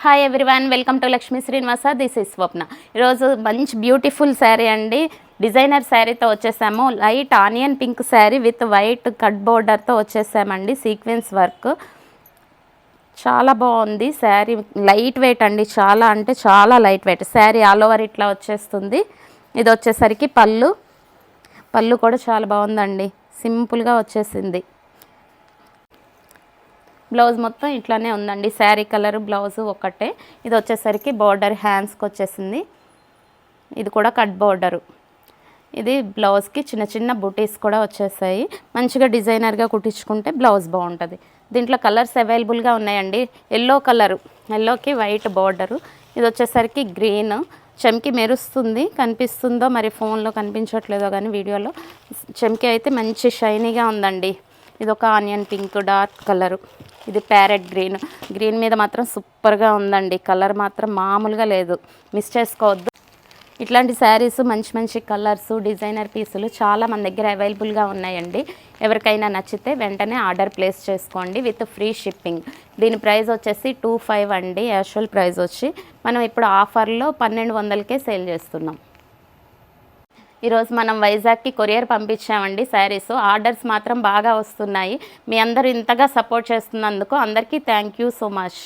Hi everyone, welcome to Lakshmi Srinivasa. This is Swapna. ఈరోజు మంచి beautiful sari అండి, డిజైనర్ శారీతో వచ్చేసాము. Light onion pink sari with white cut బోర్డర్తో వచ్చేసామండి. సీక్వెన్స్ వర్క్ చాలా బాగుంది. శారీ లైట్ వెయిట్ అండి, చాలా అంటే చాలా light weight. Sari all over ఇట్లా వచ్చేస్తుంది. ఇది వచ్చేసరికి పళ్ళు కూడా చాలా బాగుందండి, సింపుల్గా వచ్చేసింది. బ్లౌజ్ మొత్తం ఇట్లానే ఉందండి. శారీ కలర్ బ్లౌజ్ ఒకటే. ఇది వచ్చేసరికి బార్డర్ హ్యాండ్స్కి వచ్చేసింది. ఇది కూడా కట్ బార్డరు. ఇది బ్లౌజ్కి చిన్న చిన్న బుటీస్ కూడా వచ్చేసాయి. మంచిగా డిజైనర్గా కుట్టించుకుంటే బ్లౌజ్ బాగుంటుంది. దీంట్లో కలర్స్ అవైలబుల్గా ఉన్నాయండి. ఎల్లోకి వైట్ బార్డరు. ఇది వచ్చేసరికి గ్రీన్, చెమ్కి మెరుస్తుంది. కనిపిస్తుందో మరి ఫోన్లో కనిపించట్లేదో కానీ వీడియోలో చెమ్కి అయితే మంచి షైనీగా ఉందండి. ఇది ఒక ఆనియన్ పింక్ డార్క్ కలరు. ఇది ప్యారెట్ గ్రీన్ మీద మాత్రం సూపర్గా ఉందండి. కలర్ మాత్రం మామూలుగా లేదు, మిస్ చేసుకోవద్దు. ఇట్లాంటి శారీస్ మంచి మంచి కలర్స్ డిజైనర్ పీసులు చాలా మన దగ్గర అవైలబుల్గా ఉన్నాయండి. ఎవరికైనా నచ్చితే వెంటనే ఆర్డర్ ప్లేస్ చేసుకోండి విత్ ఫ్రీ షిప్పింగ్. దీని ప్రైస్ వచ్చేసి 25 అండి. యాక్చువల్ ప్రైస్ వచ్చి మనం ఇప్పుడు ఆఫర్లో 1200కే సేల్ చేస్తున్నాం. ఈరోజు మనం వైజాగ్కి కొరియర్ పంపించామండి శారీస్. ఆర్డర్స్ మాత్రం బాగా వస్తున్నాయి. మీ అందరూ ఇంతగా సపోర్ట్ చేస్తున్నందుకు అందరికీ థ్యాంక్ యూ సో మచ్.